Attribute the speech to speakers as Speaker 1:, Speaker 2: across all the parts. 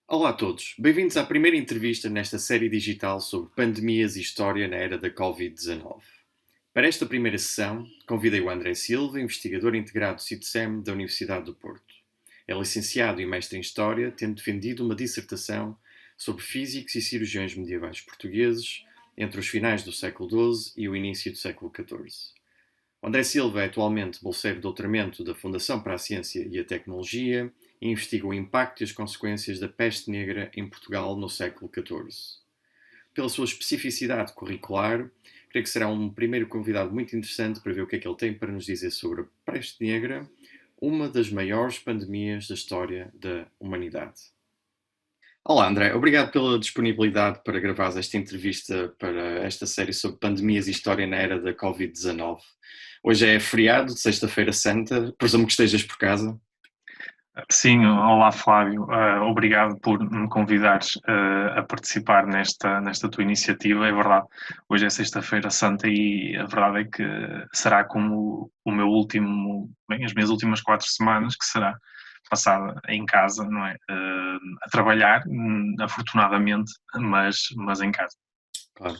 Speaker 1: Olá a todos, bem-vindos à primeira entrevista nesta série digital sobre pandemias e história na era da Covid-19. Para esta primeira sessão, convidei o André Silva, investigador integrado do CITSEM da Universidade do Porto. É licenciado e mestre em História, tendo defendido uma dissertação sobre físicos e cirurgiões medievais portugueses entre os finais do século XII e o início do século XIV. O André Silva é atualmente bolseiro de doutoramento da Fundação para a Ciência e a Tecnologia e investiga o impacto e as consequências da peste negra em Portugal no século XIV. Pela sua especificidade curricular, creio que será um primeiro convidado muito interessante para ver o que é que ele tem para nos dizer sobre a peste negra, uma das maiores pandemias da história da humanidade. Olá André, obrigado pela disponibilidade para gravar esta entrevista para esta série sobre pandemias e história na era da Covid-19. Hoje é feriado de Sexta-feira Santa, presumo que estejas por casa.
Speaker 2: Sim, olá Flávio, obrigado por me convidares a participar nesta tua iniciativa. É verdade, hoje é Sexta-feira Santa e a verdade é que será como o meu último, bem, as minhas últimas 4 semanas, que será passada em casa, não é? A trabalhar, afortunadamente, mas em casa.
Speaker 1: Claro.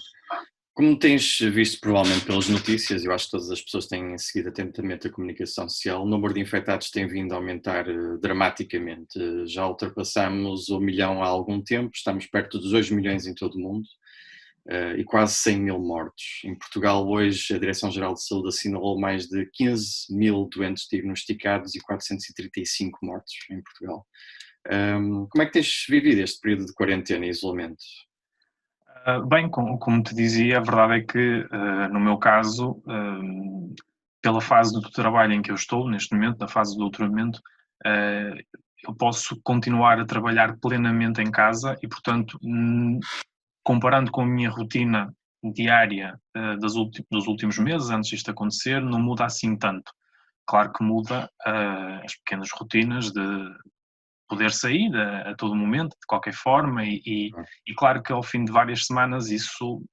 Speaker 1: Como tens visto provavelmente pelas notícias, eu acho que todas as pessoas têm seguido atentamente a comunicação social, o número de infectados tem vindo a aumentar dramaticamente. Já ultrapassamos o milhão há algum tempo, estamos perto dos 2 milhões em todo o mundo e quase 100 mil mortos. Em Portugal hoje a Direção-Geral de Saúde assinalou mais de 15 mil doentes diagnosticados e 435 mortos em Portugal. Como é que tens vivido este período de quarentena e isolamento?
Speaker 2: Bem, como te dizia, a verdade é que, no meu caso, pela fase do trabalho em que eu estou, neste momento, na fase do doutoramento, eu posso continuar a trabalhar plenamente em casa e, portanto, comparando com a minha rotina diária dos últimos meses, antes disto acontecer, não muda assim tanto. Claro que muda as pequenas rotinas de poder sair a todo momento, de qualquer forma, e claro que ao fim de várias semanas isso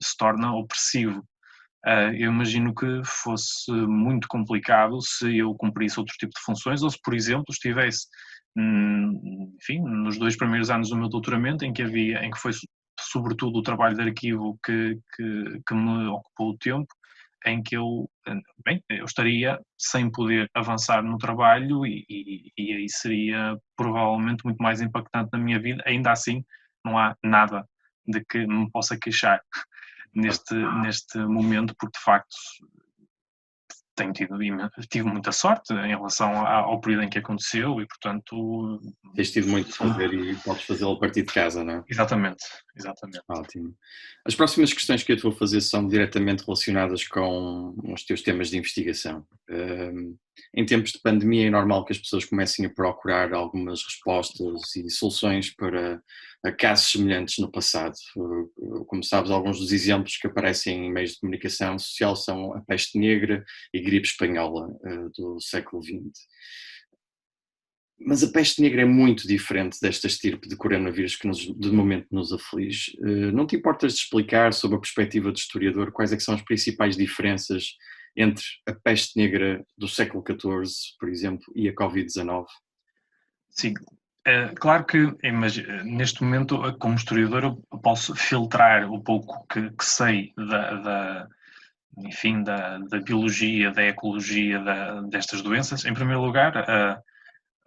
Speaker 2: se torna opressivo. Eu imagino que fosse muito complicado se eu cumprisse outro tipo de funções ou se, por exemplo, estivesse, enfim, nos 2 primeiros anos do meu doutoramento, em que foi sobretudo o trabalho de arquivo que me ocupou o tempo, em que eu estaria sem poder avançar no trabalho e aí seria provavelmente muito mais impactante na minha vida. Ainda assim, não há nada de que me possa queixar neste momento, porque de facto tive muita sorte em relação ao período em que aconteceu e, portanto,
Speaker 1: Tens tido muito de fazer e podes fazê-lo a partir de casa, não é?
Speaker 2: exatamente, exatamente.
Speaker 1: Ótimo. As próximas questões que eu te vou fazer são diretamente relacionadas com os teus temas de investigação. Em tempos de pandemia é normal que as pessoas comecem a procurar algumas respostas e soluções para a casos semelhantes no passado. Como sabes, alguns dos exemplos que aparecem em meios de comunicação social são a peste negra e gripe espanhola do século XX. Mas a peste negra é muito diferente desta estirpe de coronavírus que de momento nos aflige. Não te importas de explicar, sob a perspectiva do historiador, quais é que são as principais diferenças entre a peste negra do século XIV, por exemplo, e a Covid-19?
Speaker 2: Sim, claro que neste momento, como historiador, eu posso filtrar o pouco que sei enfim, da biologia, da ecologia destas doenças. Em primeiro lugar,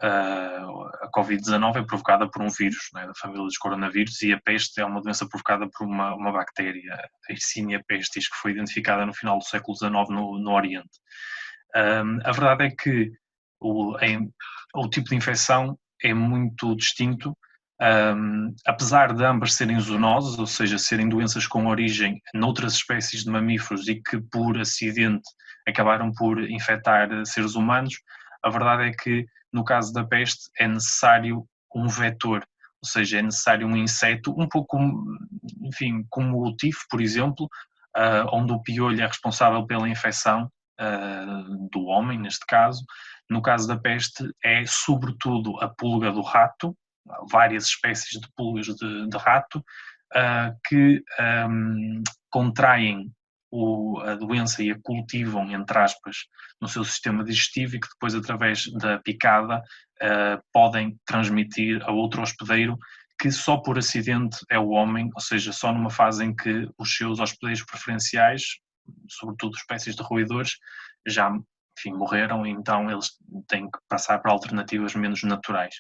Speaker 2: a Covid-19 é provocada por um vírus, né, da família dos coronavírus, e a peste é uma doença provocada por uma bactéria, a Yersinia pestis, que foi identificada no final do século XIX no Oriente. A verdade é que o tipo de infecção é muito distinto, apesar de ambas serem zoonoses, ou seja, serem doenças com origem noutras espécies de mamíferos e que por acidente acabaram por infectar seres humanos. A verdade é que no caso da peste é necessário um vetor, ou seja, é necessário um inseto, um pouco, enfim, como o tifo, por exemplo, onde o piolho é responsável pela infecção do homem, neste caso. No caso da peste, é sobretudo a pulga do rato, várias espécies de pulgas de rato, que contraem a doença e a cultivam, entre aspas, no seu sistema digestivo e que depois, através da picada, podem transmitir a outro hospedeiro que só por acidente é o homem, ou seja, só numa fase em que os seus hospedeiros preferenciais, sobretudo espécies de roedores, já, enfim, morreram, e então eles têm que passar para alternativas menos naturais.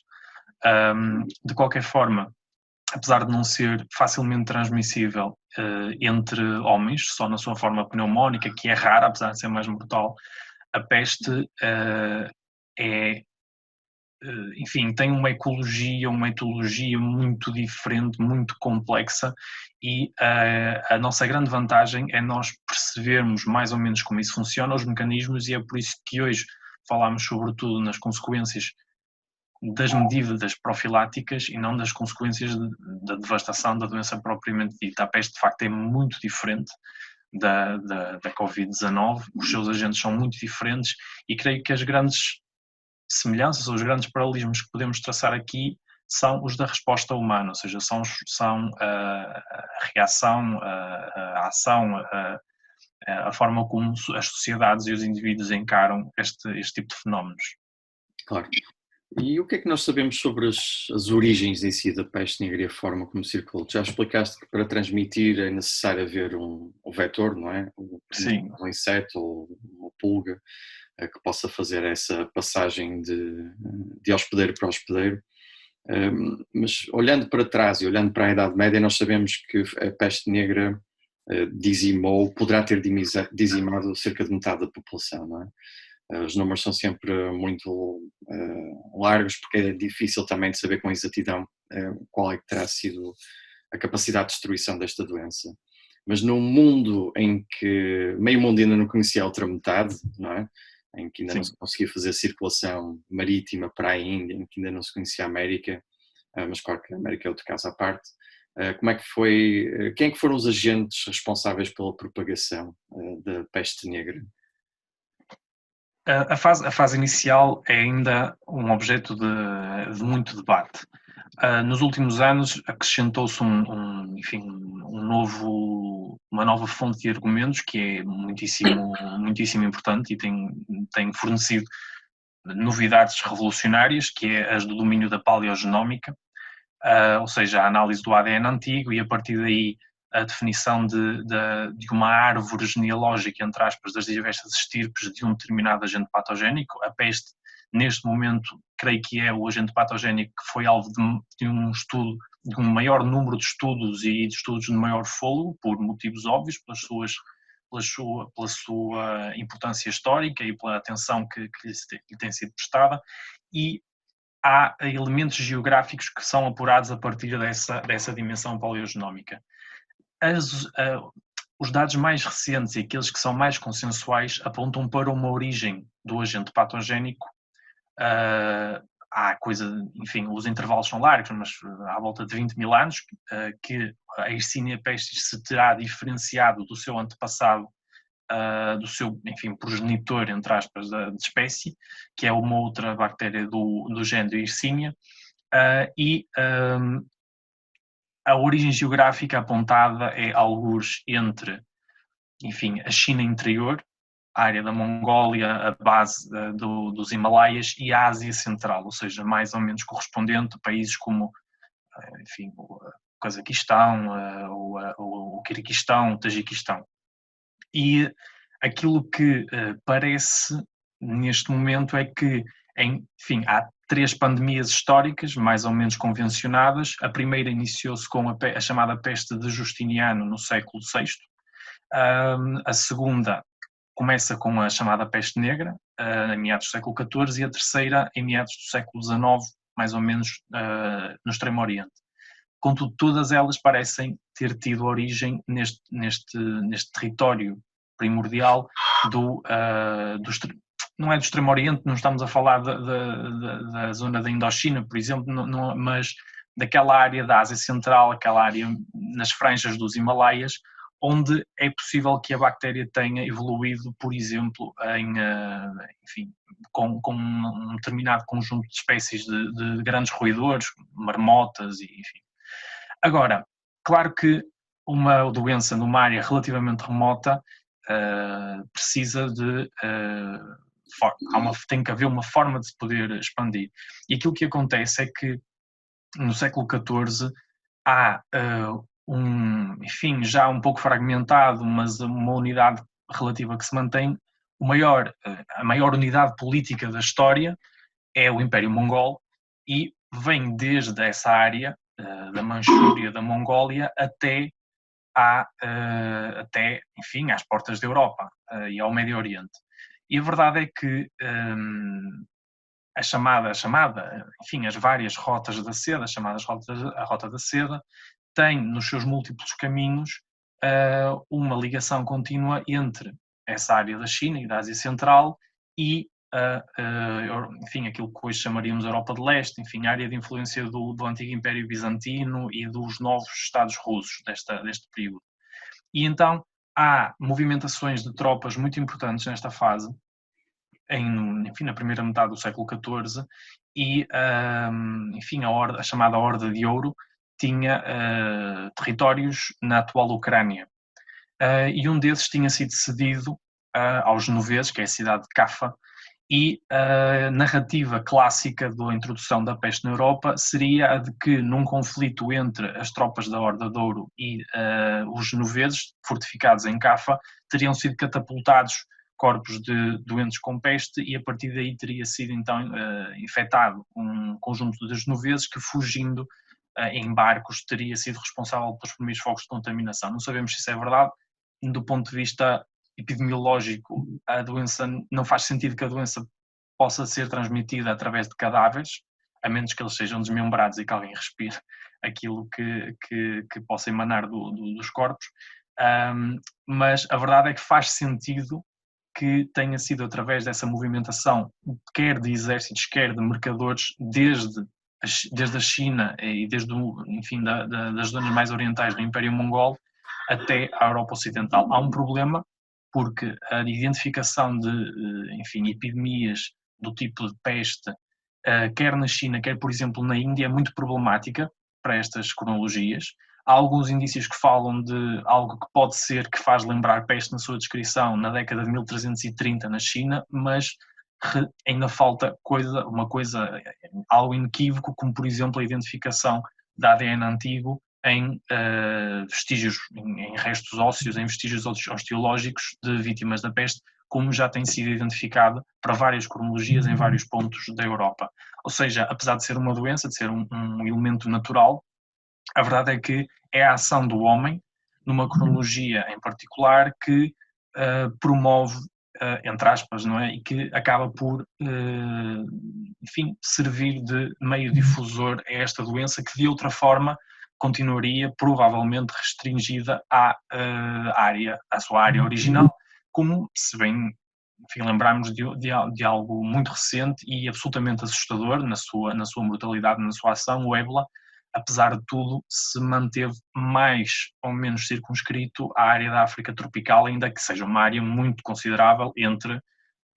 Speaker 2: De qualquer forma, apesar de não ser facilmente transmissível entre homens, só na sua forma pneumónica, que é rara, apesar de ser mais mortal, a peste enfim, tem uma ecologia, uma etologia muito diferente, muito complexa, e a nossa grande vantagem é nós percebermos mais ou menos como isso funciona, os mecanismos, e é por isso que hoje falamos sobretudo nas consequências das medidas profiláticas e não das consequências da devastação da doença propriamente dita. A peste, de facto, é muito diferente da Covid-19, os seus agentes são muito diferentes, e creio que as grandes semelhanças ou os grandes paralelismos que podemos traçar aqui são os da resposta humana, ou seja, são a reação, a ação, a forma como as sociedades e os indivíduos encaram este tipo de fenómenos.
Speaker 1: Claro. E o que é que nós sabemos sobre as origens em si da peste negra e a forma como circulou? Já explicaste que para transmitir é necessário haver um vetor, não é?
Speaker 2: Sim.
Speaker 1: Um inseto ou uma pulga que possa fazer essa passagem de hospedeiro para hospedeiro. Mas olhando para trás e olhando para a Idade Média, nós sabemos que a peste negra poderá ter dizimado cerca de metade da população, não é? Os números são sempre muito largos, porque é difícil também de saber com exatidão qual é que terá sido a capacidade de destruição desta doença. Mas num mundo em que meio mundo ainda não conhecia a outra metade, não é? Em que ainda não se conseguia fazer circulação marítima para a Índia, em que ainda não se conhecia a América, mas claro que a América é outro caso à parte. Como é que foi, quem é que foram os agentes responsáveis pela propagação da peste negra?
Speaker 2: A fase inicial é ainda um objeto de muito debate. Nos últimos anos acrescentou-se uma nova fonte de argumentos que é muitíssimo importante e tem fornecido novidades revolucionárias, que é as do domínio da paleogenómica, ou seja, a análise do ADN antigo, e a partir daí a definição de uma árvore genealógica, entre aspas, das diversas estirpes de um determinado agente patogénico. A peste, neste momento, creio que é o agente patogénico que foi alvo de um estudo, de um maior número de estudos e de estudos de maior fôlego, por motivos óbvios, pela sua importância histórica e pela atenção que lhe tem sido prestada, e há elementos geográficos que são apurados a partir dessa dimensão paleogenómica. Os dados mais recentes e aqueles que são mais consensuais apontam para uma origem do agente patogénico. Há enfim, os intervalos são largos, mas à volta de 20 mil anos, que a Yersinia pestis se terá diferenciado do seu antepassado, do seu, enfim, progenitor, entre aspas, de espécie, que é uma outra bactéria do género Yersinia, e a origem geográfica apontada é algures entre, enfim, a China interior, a área da Mongólia, a base dos Himalaias, e a Ásia Central, ou seja, mais ou menos correspondente a países como, enfim, o Cazaquistão, o Quirguistão, o Tajiquistão. E aquilo que parece neste momento é que, enfim, há 3 pandemias históricas, mais ou menos convencionadas. A primeira iniciou-se com a chamada peste de Justiniano no século VI. A segunda começa com a chamada peste negra, em meados do século XIV, e a terceira em meados do século XIX, mais ou menos no Extremo Oriente. Contudo, todas elas parecem ter tido origem neste território primordial não é do Extremo Oriente, não estamos a falar da zona da Indochina, por exemplo, mas daquela área da Ásia Central, aquela área nas franjas dos Himalaias, onde é possível que a bactéria tenha evoluído, por exemplo, enfim, com um determinado conjunto de espécies de grandes roedores, marmotas, e enfim. Agora, claro que uma doença numa área relativamente remota precisa de tem que haver uma forma de se poder expandir. E aquilo que acontece é que no século XIV há enfim, já um pouco fragmentado, mas uma unidade relativa que se mantém, a maior unidade política da história é o Império Mongol, e vem desde essa área da Manchúria, da Mongólia, até, enfim, às portas da Europa e ao Médio Oriente. E a verdade é que enfim, as várias rotas da seda, chamadas a Rota da Seda, tem nos seus múltiplos caminhos uma ligação contínua entre essa área da China e da Ásia Central e, enfim, aquilo que hoje chamaríamos Europa de Leste, enfim, a área de influência do antigo Império Bizantino e dos novos Estados russos deste período. E então há movimentações de tropas muito importantes nesta fase, enfim, na primeira metade do século XIV, e, enfim, a chamada Horda de Ouro tinha territórios na atual Ucrânia. E um desses tinha sido cedido aos genoveses, que é a cidade de Cafa, e a narrativa clássica da introdução da peste na Europa seria a de que, num conflito entre as tropas da Horda de Ouro e os genoveses, fortificados em Cafa, teriam sido catapultados corpos de doentes com peste, e a partir daí teria sido então infectado um conjunto de genoveses que, fugindo em barcos, teria sido responsável pelos primeiros focos de contaminação. Não sabemos se isso é verdade. Do ponto de vista epidemiológico, a doença, não faz sentido que a doença possa ser transmitida através de cadáveres, a menos que eles sejam desmembrados e que alguém respire aquilo que possa emanar dos corpos. Mas a verdade é que faz sentido que tenha sido através dessa movimentação, quer de exércitos, quer de mercadores, desde a China e enfim, das zonas mais orientais do Império Mongol até à Europa Ocidental. Há um problema, porque a identificação de, enfim, epidemias do tipo de peste, quer na China, quer, por exemplo, na Índia, é muito problemática para estas cronologias. Há alguns indícios que falam de algo que pode ser, que faz lembrar peste na sua descrição, na década de 1330 na China, mas ainda falta algo inequívoco, como, por exemplo, a identificação de ADN antigo em vestígios, em restos ósseos, em vestígios osteológicos de vítimas da peste, como já tem sido identificado para várias cronologias em vários pontos da Europa. Ou seja, apesar de ser uma doença, de ser um elemento natural, a verdade é que é a ação do homem, numa cronologia em particular, que promove, entre aspas, não é? E que acaba por, enfim, servir de meio difusor a esta doença, que de outra forma continuaria provavelmente restringida à sua área original, como se bem, enfim, lembrarmos de algo muito recente e absolutamente assustador na sua mortalidade, na sua ação, o ébola, apesar de tudo, se manteve mais ou menos circunscrito à área da África tropical, ainda que seja uma área muito considerável entre,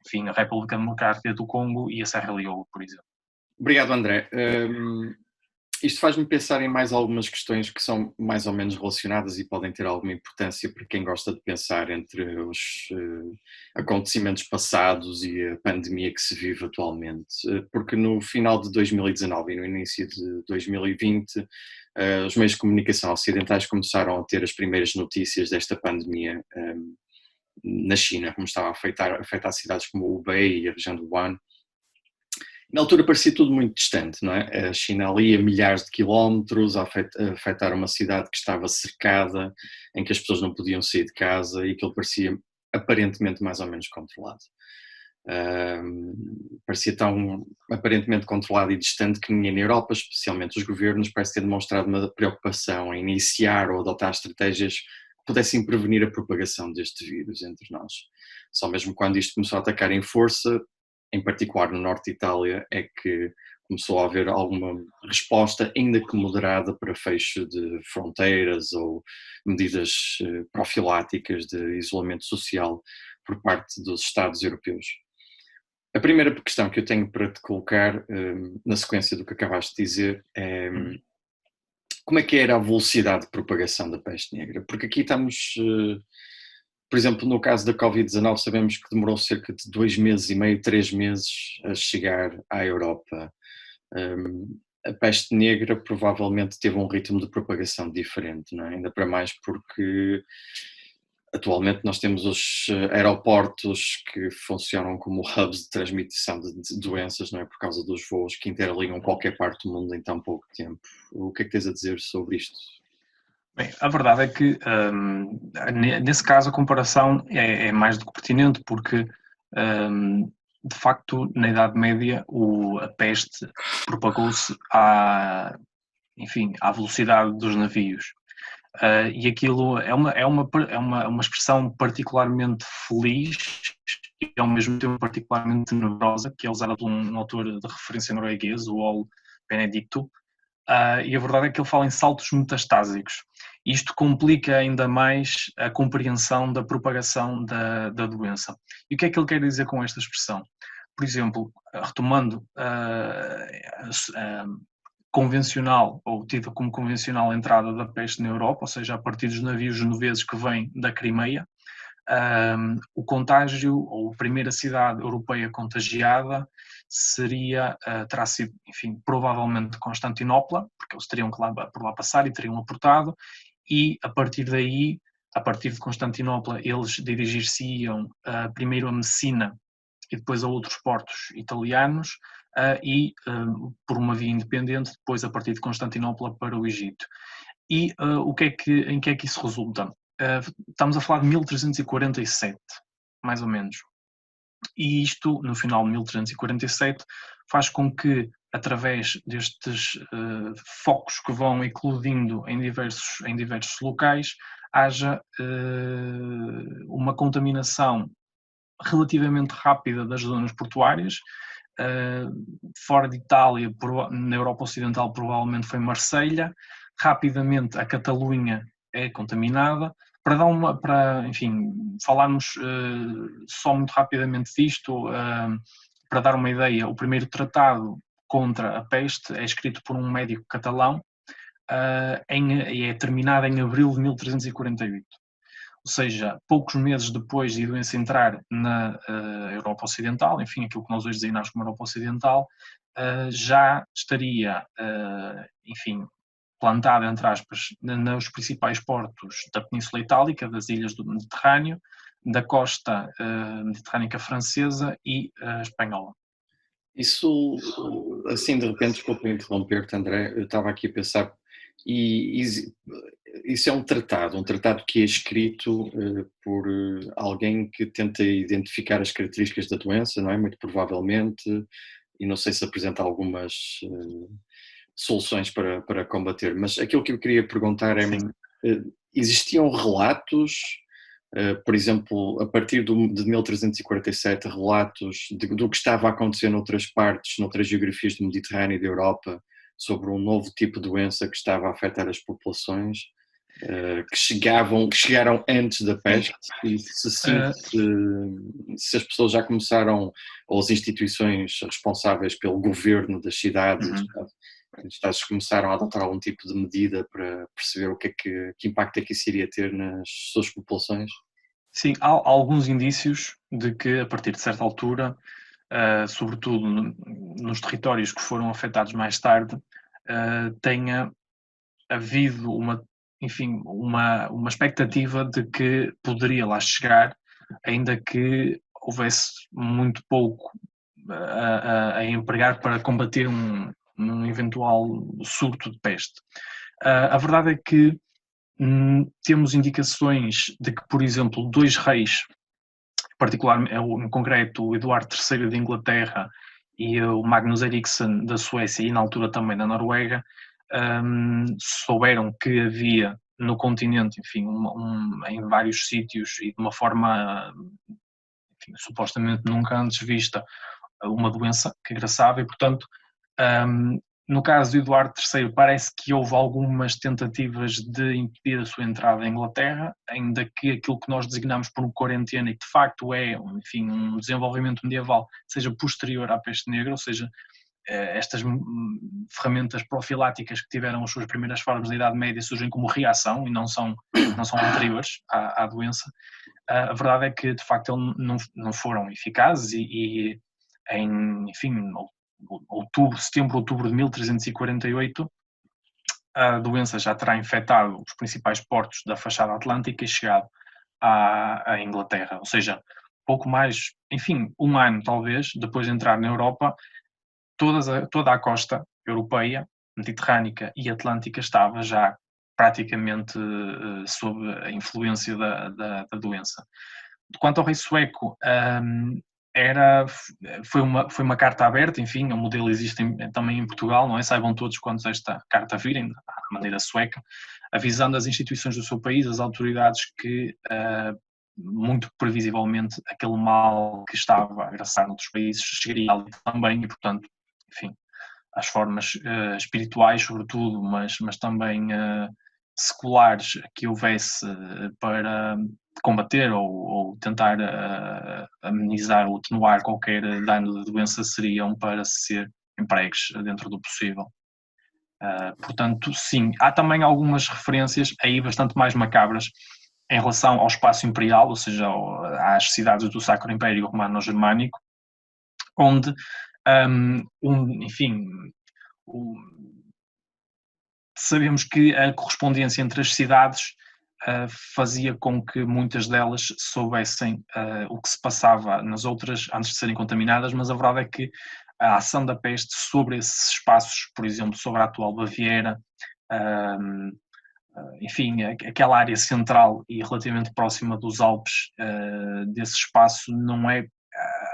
Speaker 2: enfim, a República Democrática do Congo e a Serra Leoa, por exemplo.
Speaker 1: Obrigado, André. Isto faz-me pensar em mais algumas questões que são mais ou menos relacionadas e podem ter alguma importância para quem gosta de pensar entre os acontecimentos passados e a pandemia que se vive atualmente. Porque no final de 2019 e no início de 2020, os meios de comunicação ocidentais começaram a ter as primeiras notícias desta pandemia na China, como estava a afetar cidades como Hubei e a região do Wuhan. Na altura parecia tudo muito distante, não é? A China ali a milhares de quilómetros, a afetar uma cidade que estava cercada, em que as pessoas não podiam sair de casa, e aquilo parecia aparentemente mais ou menos controlado. Parecia tão aparentemente controlado e distante que ninguém na Europa, especialmente os governos, parece ter demonstrado uma preocupação em iniciar ou adotar estratégias que pudessem prevenir a propagação deste vírus entre nós. Só mesmo quando isto começou a atacar em força, em particular no norte de Itália, é que começou a haver alguma resposta, ainda que moderada, para fecho de fronteiras ou medidas profiláticas de isolamento social por parte dos Estados europeus. A primeira questão que eu tenho para te colocar, na sequência do que acabaste de dizer, é como é que era a velocidade de propagação da peste negra? Porque aqui estamos por exemplo, no caso da Covid-19, sabemos que demorou cerca de 2 meses e meio, 3 meses a chegar à Europa. A peste negra provavelmente teve um ritmo de propagação diferente, não é? Ainda para mais porque atualmente nós temos os aeroportos que funcionam como hubs de transmissão de doenças, não é? Por causa dos voos que interligam qualquer parte do mundo em tão pouco tempo. O que é que tens a dizer sobre isto?
Speaker 2: Bem, a verdade é que, nesse caso, a comparação é mais do que pertinente, porque, de facto, na Idade Média, a peste propagou-se enfim, à velocidade dos navios. E aquilo é uma expressão particularmente feliz e, ao mesmo tempo, particularmente tenebrosa, que é usada por um autor de referência norueguês, o Ol Benedicto. E a verdade é que ele fala em saltos metastásicos. Isto complica ainda mais a compreensão da propagação da doença. E o que é que ele quer dizer com esta expressão? Por exemplo, retomando a convencional, ou tida como convencional, entrada da peste na Europa, ou seja, a partir dos navios genoveses que vêm da Crimeia, o contágio, ou a primeira cidade europeia contagiada, terá sido, enfim, provavelmente Constantinopla, porque eles teriam que por lá passar e teriam aportado, e a partir daí, a partir de Constantinopla, eles dirigir-se-iam primeiro a Messina e depois a outros portos italianos, por uma via independente, depois a partir de Constantinopla para o Egito. E em que é que isso resulta? Estamos a falar de 1347, mais ou menos. E isto, no final de 1347, faz com que, através destes focos que vão eclodindo em diversos locais, haja uma contaminação relativamente rápida das zonas portuárias. Fora de Itália, na Europa Ocidental, provavelmente foi Marselha. Rapidamente a Catalunha é contaminada. Enfim, falarmos só muito rapidamente disto, para dar uma ideia, o primeiro tratado contra a peste é escrito por um médico catalão e é terminado em abril de 1348. Ou seja, poucos meses depois de a doença entrar na Europa Ocidental, enfim, aquilo que nós hoje designamos como Europa Ocidental, já estaria, enfim, plantada, entre aspas, nos principais portos da Península Itálica, das ilhas do Mediterrâneo, da costa mediterrânica francesa e espanhola.
Speaker 1: Isso, assim, de repente, desculpa interromper-te, André, eu estava aqui a pensar, e isso é um tratado que é escrito por alguém que tenta identificar as características da doença, não é? Muito provavelmente, e não sei se apresenta algumas soluções para combater, mas aquilo que eu queria perguntar é, existiam relatos, por exemplo, a partir de 1347, relatos do que estava a acontecer noutras partes, noutras geografias do Mediterrâneo e da Europa, sobre um novo tipo de doença que estava a afetar as populações, que chegaram antes da peste, e se sim, se as pessoas já começaram, ou as instituições responsáveis pelo governo das cidades, os Estados começaram a adotar algum tipo de medida para perceber o que impacto é que isso iria ter nas suas populações?
Speaker 2: Sim, há alguns indícios de que, a partir de certa altura, sobretudo nos territórios que foram afetados mais tarde, tenha havido uma expectativa de que poderia lá chegar, ainda que houvesse muito pouco a empregar para combater um eventual surto de peste. A verdade é que temos indicações de que, por exemplo, dois reis, particularmente, em concreto o Eduardo III de Inglaterra e o Magnus Eriksson da Suécia e na altura também da Noruega, souberam que havia no continente, enfim, em vários sítios e de uma forma, enfim, supostamente nunca antes vista, uma doença que agressava e, portanto, no caso de Eduardo III, parece que houve algumas tentativas de impedir a sua entrada em Inglaterra, ainda que aquilo que nós designamos por quarentena, e de facto enfim, um desenvolvimento medieval, seja posterior à peste negra, ou seja, estas ferramentas profiláticas que tiveram as suas primeiras formas na Idade Média surgem como reação e não são anteriores à doença. a verdade é que, de facto, não foram eficazes e em, enfim, setembro, outubro de 1348, a doença já terá infectado os principais portos da fachada atlântica e chegado à Inglaterra. Ou seja, pouco mais, enfim, um ano talvez, depois de entrar na Europa, toda a costa europeia, mediterrânica e atlântica estava já praticamente sob a influência da doença. Quanto ao rei sueco, foi uma carta aberta, enfim, o modelo existe também em Portugal, não é? Saibam todos quando esta carta virem, à maneira sueca, avisando as instituições do seu país, as autoridades que, muito previsivelmente, aquele mal que estava a agraçar noutros países chegaria ali também e, portanto, enfim, às formas espirituais, sobretudo, mas também seculares que houvesse para combater ou tentar amenizar ou atenuar qualquer dano da doença seriam para ser empregues dentro do possível. Portanto, sim, há também algumas referências aí bastante mais macabras em relação ao espaço imperial, ou seja, às cidades do Sacro Império Romano-Germânico, onde, enfim, sabemos que a correspondência entre as cidades fazia com que muitas delas soubessem o que se passava nas outras antes de serem contaminadas, mas a verdade é que a ação da peste sobre esses espaços, por exemplo, sobre a atual Baviera, enfim, aquela área central e relativamente próxima dos Alpes desse espaço, não é,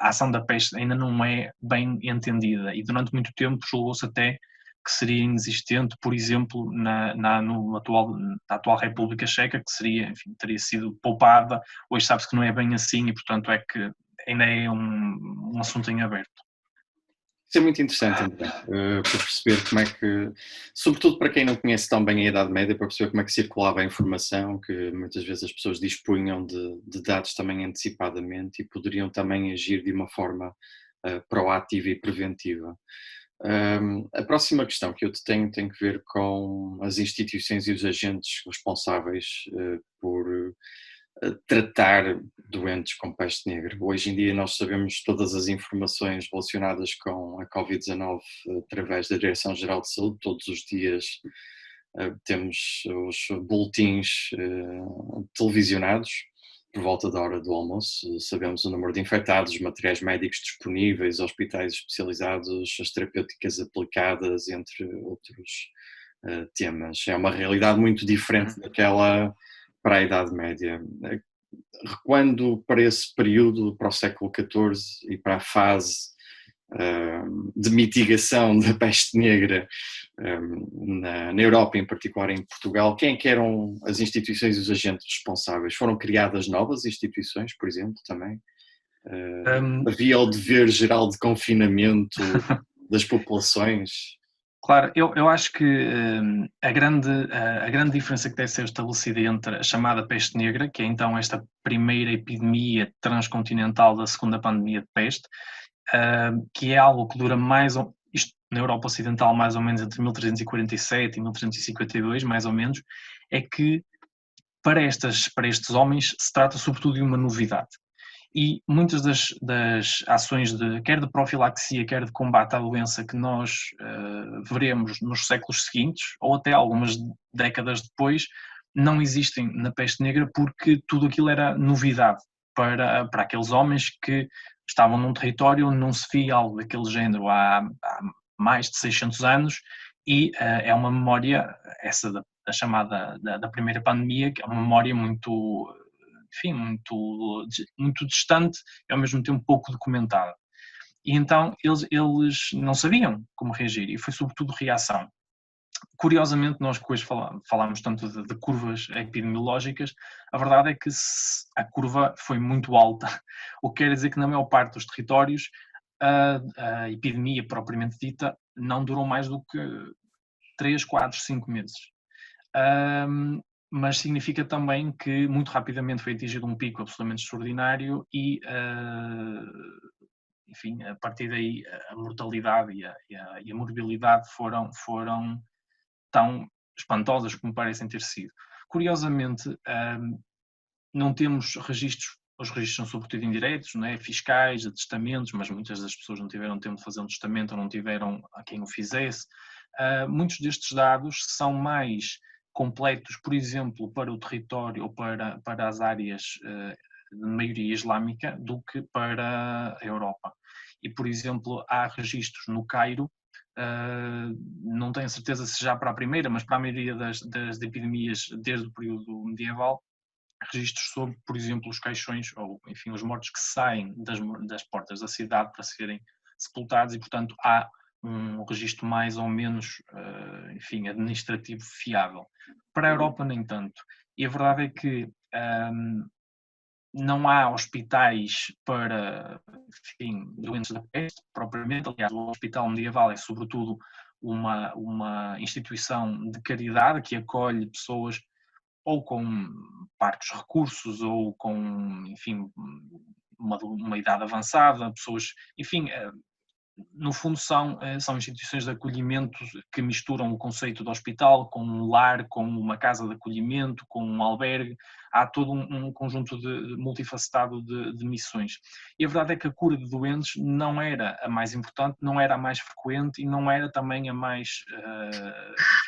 Speaker 2: a ação da peste ainda não é bem entendida e durante muito tempo julgou-se até que seria inexistente, por exemplo, na atual República Checa, que seria, enfim, teria sido poupada. Hoje sabe-se que não é bem assim e, portanto, é que ainda é um assunto em aberto.
Speaker 1: Isso é muito interessante, André, para perceber como é que, sobretudo para quem não conhece tão bem a Idade Média, para perceber como é que circulava a informação, que muitas vezes as pessoas dispunham de dados também antecipadamente e poderiam também agir de uma forma proativa e preventiva. A próxima questão que eu te tenho tem que ver com as instituições e os agentes responsáveis por tratar doentes com peste negra. Hoje em dia nós sabemos todas as informações relacionadas com a Covid-19 através da Direção-Geral de Saúde. Todos os dias temos os boletins televisionados por volta da hora do almoço. Sabemos o número de infectados, os materiais médicos disponíveis, hospitais especializados, as terapêuticas aplicadas, entre outros temas. É uma realidade muito diferente daquela para a Idade Média. Recuando para esse período, para o século XIV e para a fase de mitigação da peste negra na Europa, em particular em Portugal, quem é que eram as instituições e os agentes responsáveis? Foram criadas novas instituições, por exemplo, também? Havia o dever geral de confinamento das populações?
Speaker 2: Claro, eu acho que a grande diferença que deve ser estabelecida entre a chamada peste negra, que é então esta primeira epidemia transcontinental da segunda pandemia de peste, que é algo que dura isto na Europa Ocidental mais ou menos entre 1347 e 1352, mais ou menos, é que para estes homens se trata sobretudo de uma novidade. E muitas das ações quer de profilaxia, quer de combate à doença que nós veremos nos séculos seguintes, ou até algumas décadas depois, não existem na peste negra porque tudo aquilo era novidade para aqueles homens que estavam num território onde não se via algo daquele género há mais de 600 anos e é uma memória, essa da chamada da primeira pandemia, que é uma memória muito, enfim, muito distante e ao mesmo tempo pouco documentada. E então eles não sabiam como reagir e foi sobretudo reação. Curiosamente, nós que hoje falámos tanto de curvas epidemiológicas, a verdade é que a curva foi muito alta, o que quer dizer que na maior parte dos territórios a epidemia propriamente dita não durou mais do que 3, 4, 5 meses. Mas significa também que muito rapidamente foi atingido um pico absolutamente extraordinário e, enfim, a partir daí a mortalidade e a morbilidade foram tão espantosas como parecem ter sido. Curiosamente, não temos registros, os registros são sobretudo indiretos, não é? Fiscais, de testamentos, mas muitas das pessoas não tiveram tempo de fazer um testamento ou não tiveram a quem o fizesse. Muitos destes dados são mais completos, por exemplo, para o território ou para as áreas de maioria islâmica do que para a Europa. E, por exemplo, há registros no Cairo, não tenho certeza se já para a primeira, mas para a maioria das epidemias desde o período medieval, registros sobre, por exemplo, os caixões ou, enfim, os mortos que saem das portas da cidade para serem sepultados e, portanto, há um registro mais ou menos, enfim, administrativo fiável. Para a Europa, nem tanto. E a verdade é que não há hospitais para, enfim, doentes da peste, propriamente. Aliás, o hospital medieval é, sobretudo, uma instituição de caridade que acolhe pessoas ou com parcos recursos ou com, enfim, uma idade avançada, pessoas, enfim, no fundo são instituições de acolhimento que misturam o conceito de hospital com um lar, com uma casa de acolhimento, com um albergue. Há todo um conjunto multifacetado de missões. E a verdade é que a cura de doentes não era a mais importante, não era a mais frequente e não era também a mais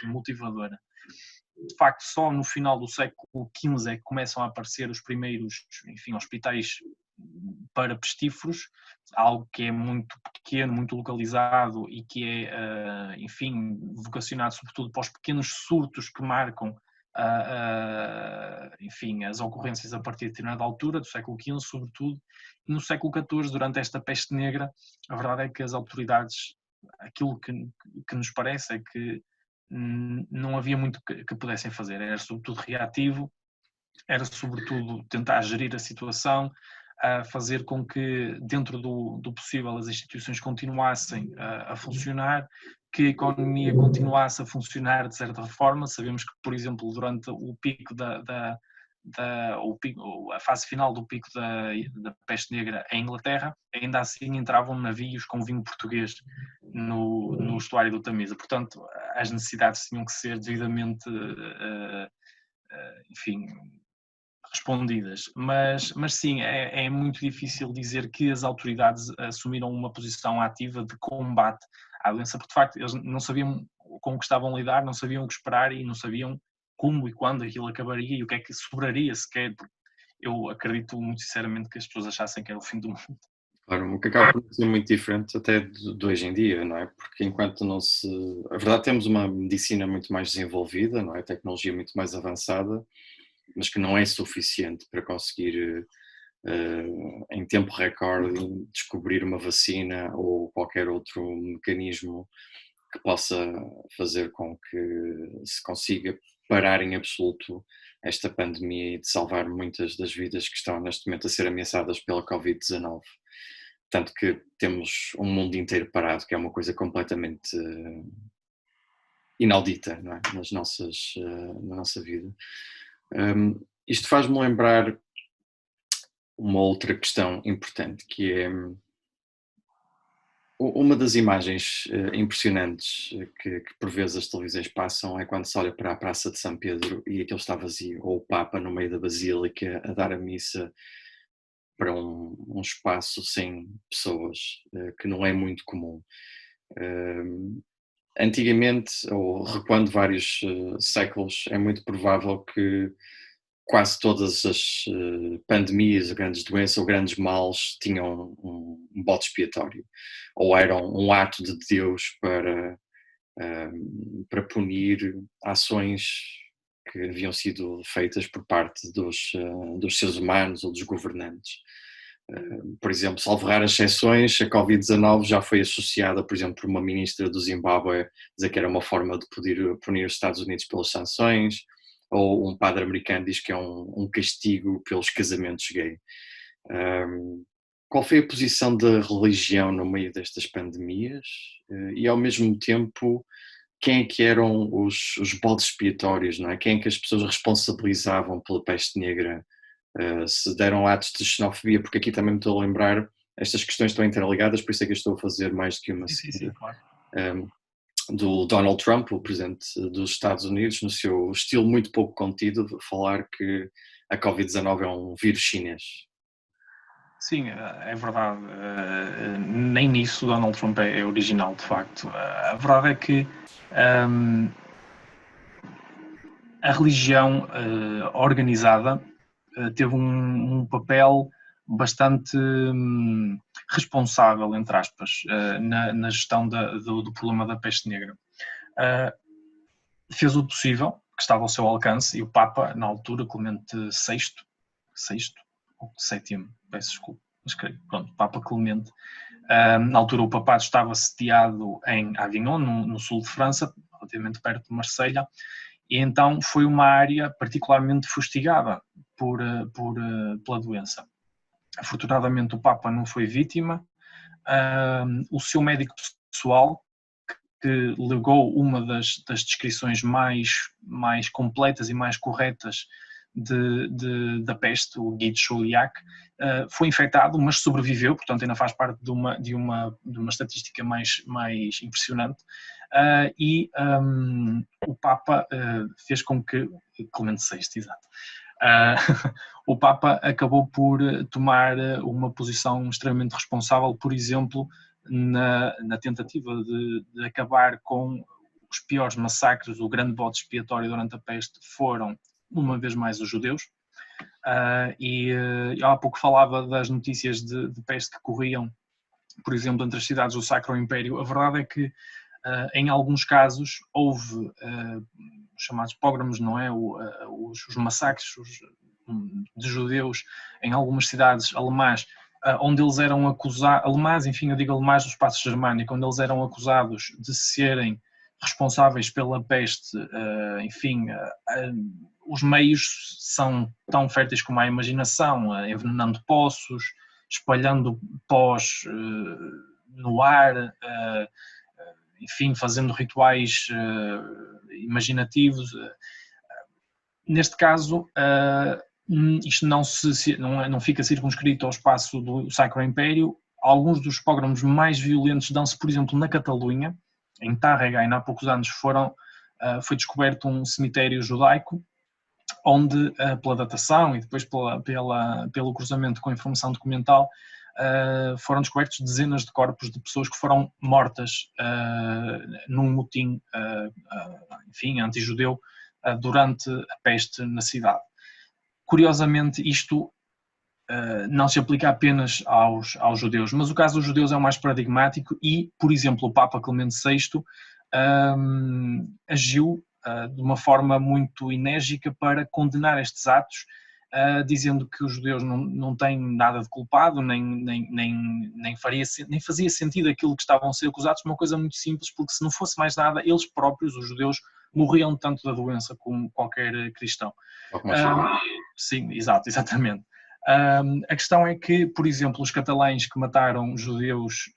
Speaker 2: motivadora. De facto, só no final do século XV é que começam a aparecer os primeiros, enfim, hospitais para pestíferos, algo que é muito pequeno, muito localizado e que é, enfim, vocacionado sobretudo para os pequenos surtos que marcam, enfim, as ocorrências a partir de determinada altura, do século XV sobretudo, e no século XIV, durante esta peste negra, a verdade é que as autoridades, aquilo que nos parece é que não havia muito que pudessem fazer, era sobretudo reativo, era sobretudo tentar gerir a situação, a fazer com que dentro do possível as instituições continuassem a funcionar, que a economia continuasse a funcionar de certa forma. Sabemos que, por exemplo, durante o pico a fase final do pico da peste negra em Inglaterra, ainda assim entravam navios com vinho português no estuário do Tamisa. Portanto, as necessidades tinham que ser devidamente, enfim, respondidas. Mas sim, é muito difícil dizer que as autoridades assumiram uma posição ativa de combate à doença, porque de facto eles não sabiam com o que estavam a lidar, não sabiam o que esperar e não sabiam como e quando aquilo acabaria e o que é que sobraria sequer, porque eu acredito muito sinceramente que as pessoas achassem que era o fim do mundo.
Speaker 1: Claro, o que acaba por ser muito diferente até de hoje em dia, não é? Porque enquanto não se... A verdade, temos uma medicina muito mais desenvolvida, não é? Tecnologia muito mais avançada, mas que não é suficiente para conseguir, em tempo recorde, descobrir uma vacina ou qualquer outro mecanismo que possa fazer com que se consiga parar em absoluto esta pandemia e de salvar muitas das vidas que estão neste momento a ser ameaçadas pela Covid-19. Tanto que temos um mundo inteiro parado, que é uma coisa completamente inaudita, não é? Na nossa vida. Isto faz-me lembrar uma outra questão importante, que é uma das imagens impressionantes que por vezes as televisões passam é quando se olha para a Praça de São Pedro e aquilo está vazio, ou o Papa no meio da Basílica a dar a missa para um espaço sem pessoas, que não é muito comum. Antigamente, ou recuando vários séculos, é muito provável que quase todas as pandemias, grandes doenças ou grandes males tinham um bode expiatório, ou eram um ato de Deus para punir ações que haviam sido feitas por parte dos seres humanos ou dos governantes. Por exemplo, salvo raras exceções, a Covid-19 já foi associada, por exemplo, por uma ministra do Zimbábue dizer que era uma forma de poder punir os Estados Unidos pelas sanções, ou um padre americano diz que é um castigo pelos casamentos gay. Qual foi a posição da religião no meio destas pandemias? E ao mesmo tempo, quem é que eram os bodes expiatórios, não é? Quem é que as pessoas responsabilizavam pela peste negra? Se deram atos de xenofobia, porque aqui também me estou a lembrar, estas questões estão interligadas, por isso é que eu estou a fazer mais do que uma
Speaker 2: Sim, claro.
Speaker 1: Do Donald Trump, o presidente dos Estados Unidos, no seu estilo muito pouco contido, falar que a Covid-19 é um vírus chinês.
Speaker 2: Sim, é verdade. Nem nisso Donald Trump é original, de facto. A verdade é que a religião organizada teve um papel bastante responsável, entre aspas, na gestão do problema da peste negra. Fez o possível, que estava ao seu alcance, e o Papa, na altura, Clemente VI ou VII, peço desculpa, mas pronto, Papa Clemente, na altura o papado estava sediado em Avignon, no sul de França, relativamente perto de Marselha, e então foi uma área particularmente fustigada pela doença. Afortunadamente o Papa não foi vítima, o seu médico pessoal, que legou uma das descrições mais completas e mais corretas da peste, o Guy de Chauliac, foi infectado, mas sobreviveu, portanto ainda faz parte de uma estatística mais impressionante, e o Papa fez com que, Clemente VI, exato, o Papa acabou por tomar uma posição extremamente responsável, por exemplo, na tentativa de acabar com os piores massacres. O grande bode expiatório durante a peste foram, uma vez mais, os judeus. Eu há pouco falava das notícias de peste que corriam, por exemplo, entre as cidades do Sacro Império. A verdade é que, em alguns casos, houve chamados pogroms, não é? Os massacres de judeus em algumas cidades alemãs, onde eles eram acusados, alemãs, enfim, eu digo alemãs do espaço germânico, onde eles eram acusados de serem responsáveis pela peste, enfim, os meios são tão férteis como a imaginação, envenenando poços, espalhando pós no ar, enfim, fazendo rituais imaginativos. Neste caso, isto não fica circunscrito ao espaço do Sacro Império. Alguns dos pogroms mais violentos dão-se, por exemplo, na Catalunha. Em Tárrega, ainda há poucos anos, foi descoberto um cemitério judaico, onde, pela datação e depois pelo cruzamento com a informação documental, foram descobertos dezenas de corpos de pessoas que foram mortas num motim, enfim, anti-judeu, durante a peste na cidade. Curiosamente, isto não se aplica apenas aos judeus, mas o caso dos judeus é o mais paradigmático e, por exemplo, o Papa Clemente VI agiu de uma forma muito enérgica para condenar estes atos, dizendo que os judeus não têm nada de culpado, nem fazia sentido aquilo que estavam a ser acusados, uma coisa muito simples, porque se não fosse mais nada, eles próprios, os judeus, morriam tanto da doença como qualquer cristão. Sim, exatamente. A questão é que, por exemplo, os catalães que mataram judeus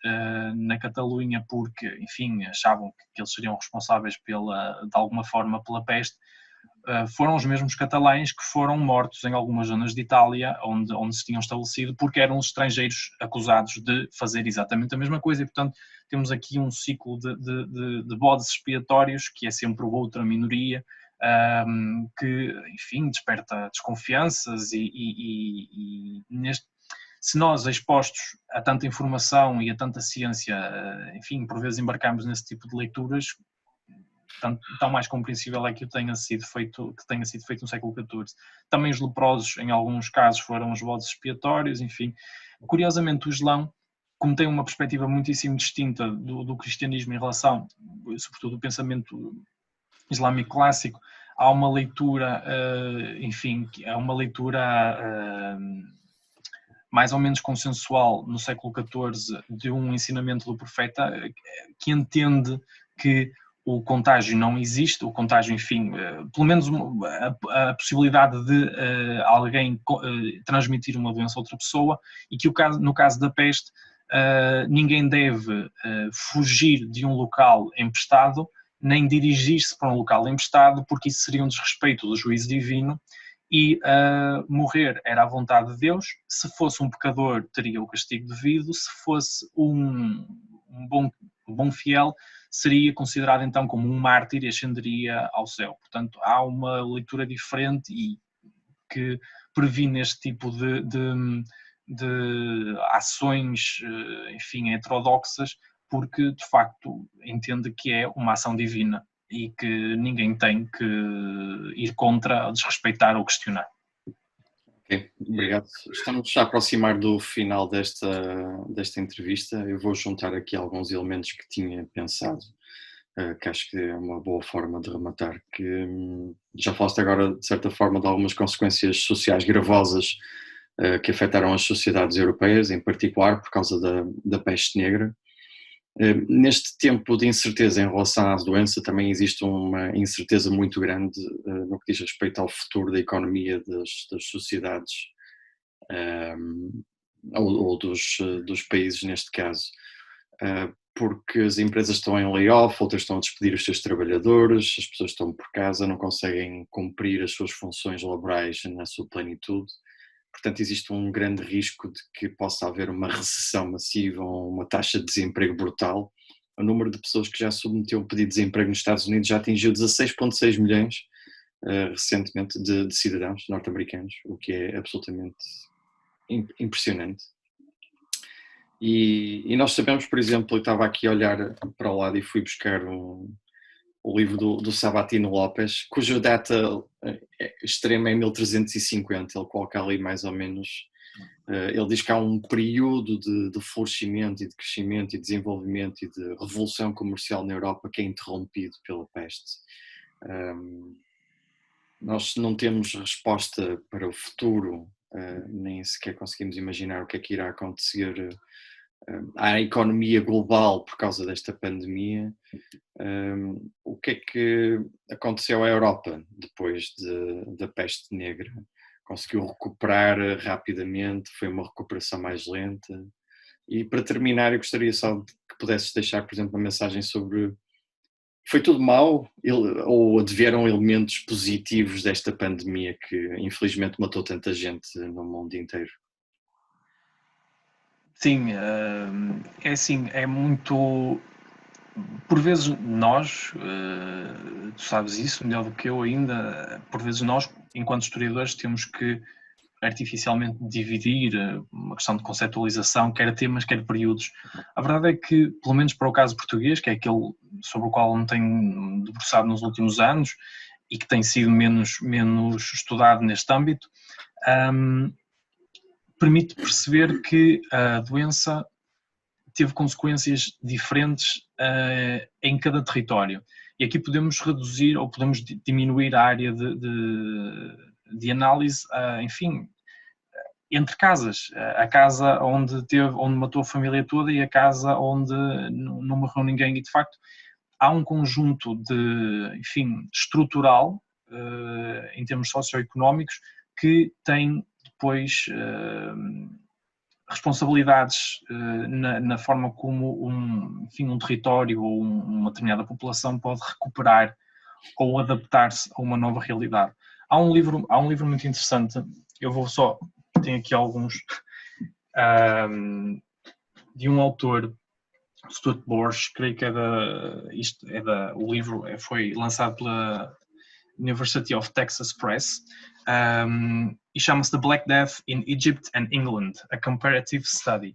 Speaker 2: na Catalunha porque, enfim, achavam que eles seriam responsáveis de alguma forma pela peste, foram os mesmos catalães que foram mortos em algumas zonas de Itália onde se tinham estabelecido, porque eram os estrangeiros acusados de fazer exatamente a mesma coisa, e portanto temos aqui um ciclo de bodes expiatórios, que é sempre outra minoria, que, enfim, desperta desconfianças e se nós, expostos a tanta informação e a tanta ciência, enfim, por vezes embarcamos nesse tipo de leituras, tão mais compreensível é que tenha sido feito no século XIV. Também os leprosos, em alguns casos, foram os bodes expiatórios, enfim. Curiosamente, o Islão, como tem uma perspectiva muitíssimo distinta do cristianismo em relação, sobretudo, do pensamento islâmico clássico, há uma leitura, enfim, é uma leitura mais ou menos consensual no século XIV de um ensinamento do profeta que entende que o contágio não existe, o contágio, enfim, pelo menos a possibilidade de alguém transmitir uma doença a outra pessoa, e que no caso da peste, ninguém deve fugir de um local empestado, nem dirigir-se para um local empestado, porque isso seria um desrespeito do juízo divino, e morrer era a vontade de Deus. Se fosse um pecador, teria o castigo devido. Se fosse um bom fiel, seria considerado então como um mártir e ascenderia ao céu. Portanto, há uma leitura diferente e que previne este tipo de ações, enfim, heterodoxas, porque de facto entende que é uma ação divina e que ninguém tem que ir contra, desrespeitar ou questionar.
Speaker 1: Ok, obrigado. Estamos a aproximar do final desta entrevista. Eu vou juntar aqui alguns elementos que tinha pensado, que acho que é uma boa forma de rematar, que já falaste agora, de certa forma, de algumas consequências sociais gravosas que afetaram as sociedades europeias, em particular por causa da peste negra. Neste tempo de incerteza em relação à doença, também existe uma incerteza muito grande no que diz respeito ao futuro da economia das sociedades ou dos países, neste caso. Porque as empresas estão em layoff, outras estão a despedir os seus trabalhadores, as pessoas estão por casa, não conseguem cumprir as suas funções laborais na sua plenitude. Portanto, existe um grande risco de que possa haver uma recessão massiva, uma taxa de desemprego brutal. O número de pessoas que já submeteu um pedido de desemprego nos Estados Unidos já atingiu 16,6 milhões recentemente de cidadãos norte-americanos, o que é absolutamente impressionante. E nós sabemos, por exemplo, eu estava aqui a olhar para o lado e fui buscar o livro do Sabatino Lopes, cuja data extrema é 1350, ele coloca ali mais ou menos, ele diz que há um período de florescimento e de crescimento e desenvolvimento e de revolução comercial na Europa que é interrompido pela peste. Nós não temos resposta para o futuro, nem sequer conseguimos imaginar o que é que irá acontecer à economia global por causa desta pandemia. O que é que aconteceu à Europa depois da peste negra? Conseguiu recuperar rapidamente? Foi uma recuperação mais lenta? E para terminar, eu gostaria só de que pudesses deixar, por exemplo, uma mensagem sobre: foi tudo mau ou advieram elementos positivos desta pandemia que infelizmente matou tanta gente no mundo inteiro?
Speaker 2: Sim, é assim, é muito. Por vezes nós, tu sabes isso melhor do que eu ainda, por vezes nós, enquanto historiadores, temos que artificialmente dividir uma questão de conceptualização, quer temas, quer períodos. A verdade é que, pelo menos para o caso português, que é aquele sobre o qual me tenho debruçado nos últimos anos e que tem sido menos estudado neste âmbito, permite perceber que a doença teve consequências diferentes em cada território. E aqui podemos reduzir ou podemos diminuir a área de análise, enfim, entre casas. A casa onde matou a família toda e a casa onde não morreu ninguém. E, de facto, há um conjunto enfim, estrutural, em termos socioeconómicos, que tem depois responsabilidades na forma como enfim, um território ou uma determinada população pode recuperar ou adaptar-se a uma nova realidade. Há um livro muito interessante, eu tenho aqui alguns, de um autor, Stuart Borch, creio que o livro foi lançado pela University of Texas Press, e chama-se The Black Death in Egypt and England, a Comparative Study.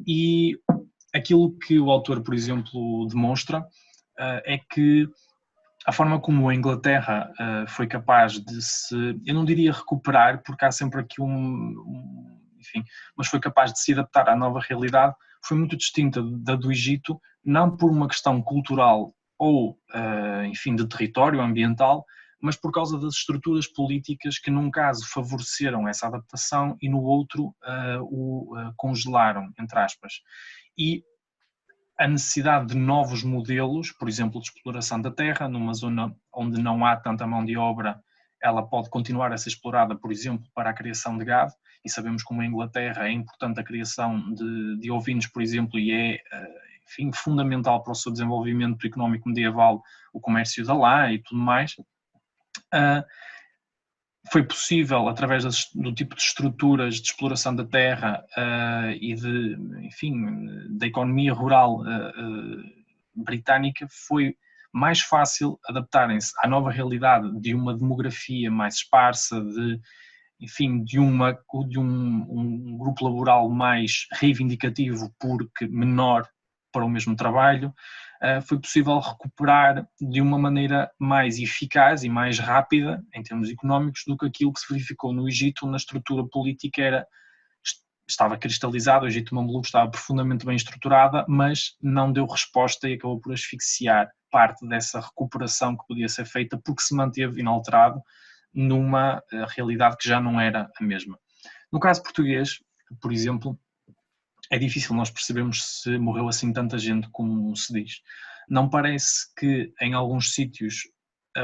Speaker 2: E aquilo que o autor, por exemplo, demonstra é que a forma como a Inglaterra foi capaz de eu não diria recuperar, porque há sempre aqui enfim, mas foi capaz de se adaptar à nova realidade, foi muito distinta da do Egito, não por uma questão cultural ou, enfim, de território ambiental, mas por causa das estruturas políticas que num caso favoreceram essa adaptação e no outro o congelaram, entre aspas. E a necessidade de novos modelos, por exemplo, de exploração da terra, numa zona onde não há tanta mão de obra, ela pode continuar a ser explorada, por exemplo, para a criação de gado, e sabemos como a Inglaterra é importante a criação de ovinos, por exemplo, e é, enfim, fundamental para o seu desenvolvimento económico medieval, o comércio da lã e tudo mais. Foi possível, através do tipo de estruturas de exploração da terra e enfim, da economia rural britânica, foi mais fácil adaptarem-se à nova realidade de uma demografia mais esparsa, de enfim, de um grupo laboral mais reivindicativo porque menor para o mesmo trabalho, foi possível recuperar de uma maneira mais eficaz e mais rápida, em termos económicos, do que aquilo que se verificou no Egito, na estrutura política estava cristalizada, o Egito Mameluco estava profundamente bem estruturada, mas não deu resposta e acabou por asfixiar parte dessa recuperação que podia ser feita porque se manteve inalterado numa realidade que já não era a mesma. No caso português, por exemplo, é difícil nós percebermos se morreu assim tanta gente como se diz. Não parece que em alguns sítios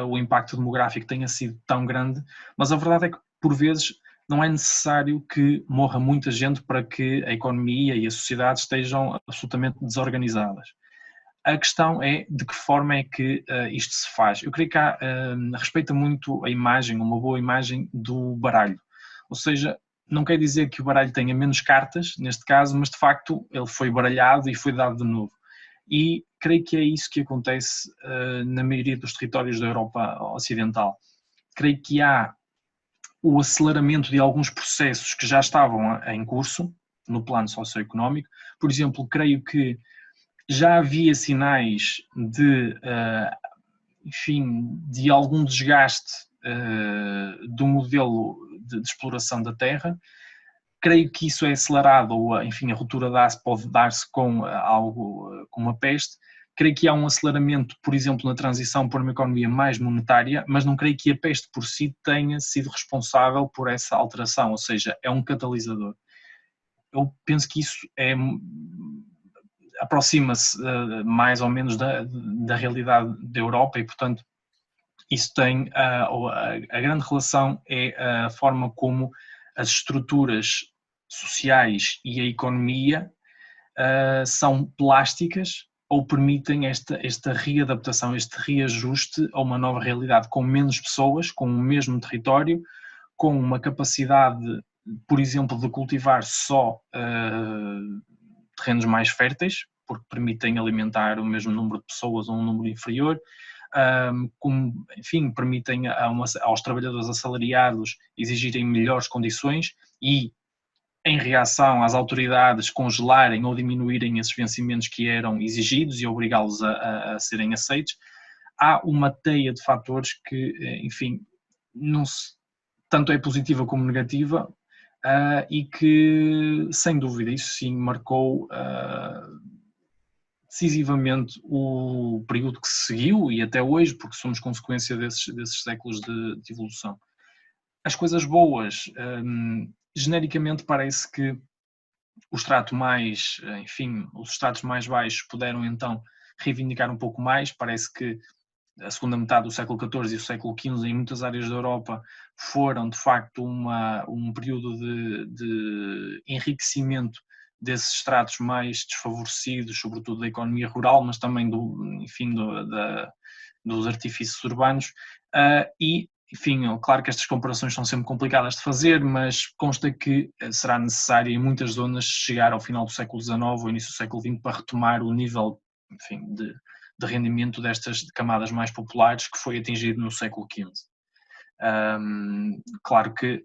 Speaker 2: o impacto demográfico tenha sido tão grande, mas a verdade é que por vezes não é necessário que morra muita gente para que a economia e a sociedade estejam absolutamente desorganizadas. A questão é de que forma é que isto se faz. Eu creio que respeita muito a imagem, uma boa imagem do baralho. Ou seja, não quer dizer que o baralho tenha menos cartas, neste caso, mas de facto ele foi baralhado e foi dado de novo. E creio que é isso que acontece na maioria dos territórios da Europa Ocidental. Creio que há o aceleramento de alguns processos que já estavam em curso no plano socioeconómico. Por exemplo, creio que já havia sinais de, enfim, de algum desgaste do modelo de exploração da terra. Creio que isso é acelerado, ou enfim, a ruptura da ACE pode dar-se com algo, com uma peste. Creio que há um aceleramento, por exemplo, na transição para uma economia mais monetária, mas não creio que a peste por si tenha sido responsável por essa alteração, ou seja, é um catalisador. Eu penso que isso aproxima-se mais ou menos da realidade da Europa e, portanto, isso tem a grande relação é a forma como as estruturas sociais e a economia são plásticas ou permitem esta readaptação, este reajuste a uma nova realidade com menos pessoas, com o mesmo território, com uma capacidade, por exemplo, de cultivar só terrenos mais férteis, porque permitem alimentar o mesmo número de pessoas ou um número inferior, como, enfim, permitem aos trabalhadores assalariados exigirem melhores condições e, em reação às autoridades congelarem ou diminuírem esses vencimentos que eram exigidos e obrigá-los a serem aceitos. Há uma teia de fatores que, enfim, não se, tanto é positiva como negativa, e que, sem dúvida, isso sim marcou decisivamente o período que se seguiu e até hoje, porque somos consequência desses séculos de evolução. As coisas boas, genericamente parece que o estrato mais, enfim, os estratos mais baixos puderam então reivindicar um pouco mais. Parece que a segunda metade do século XIV e o século XV em muitas áreas da Europa foram de facto um período de enriquecimento desses estratos mais desfavorecidos, sobretudo da economia rural, mas também dos artifícios urbanos, e enfim, claro que estas comparações são sempre complicadas de fazer, mas consta que será necessário em muitas zonas chegar ao final do século XIX ou início do século XX para retomar o nível, enfim, de rendimento destas camadas mais populares que foi atingido no século XV. Claro que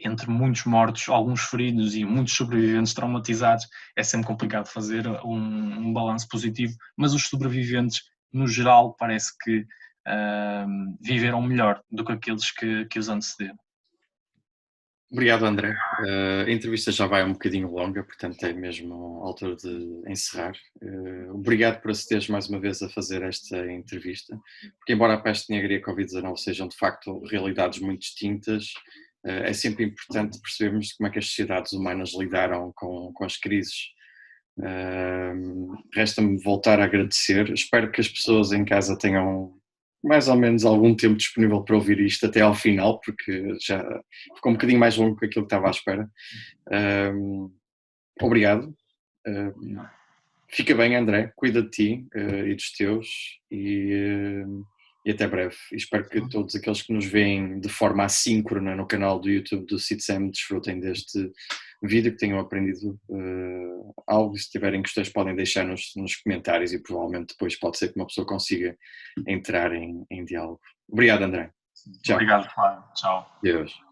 Speaker 2: entre muitos mortos, alguns feridos e muitos sobreviventes traumatizados, é sempre complicado fazer um balanço positivo, mas os sobreviventes, no geral, parece que viveram melhor do que aqueles que os antecederam.
Speaker 1: Obrigado, André. A entrevista já vai um bocadinho longa, portanto é mesmo a altura de encerrar. Obrigado por acederes mais uma vez a fazer esta entrevista, porque embora a peste negra e a Covid-19 sejam de facto realidades muito distintas, é sempre importante percebermos como é que as sociedades humanas lidaram com as crises. Resta-me voltar a agradecer. Espero que as pessoas em casa tenham mais ou menos algum tempo disponível para ouvir isto até ao final, porque já ficou um bocadinho mais longo que aquilo que estava à espera. Obrigado. Fica bem, André. Cuida de ti e dos teus e até breve. E espero que todos aqueles que nos veem de forma assíncrona no canal do YouTube do CITSEM desfrutem deste vídeo, que tenham aprendido algo. Se tiverem questões podem deixar nos comentários e provavelmente depois pode ser que uma pessoa consiga entrar em diálogo. Obrigado, André.
Speaker 2: Tchau. Obrigado, Flávio. Tchau.
Speaker 1: Deus.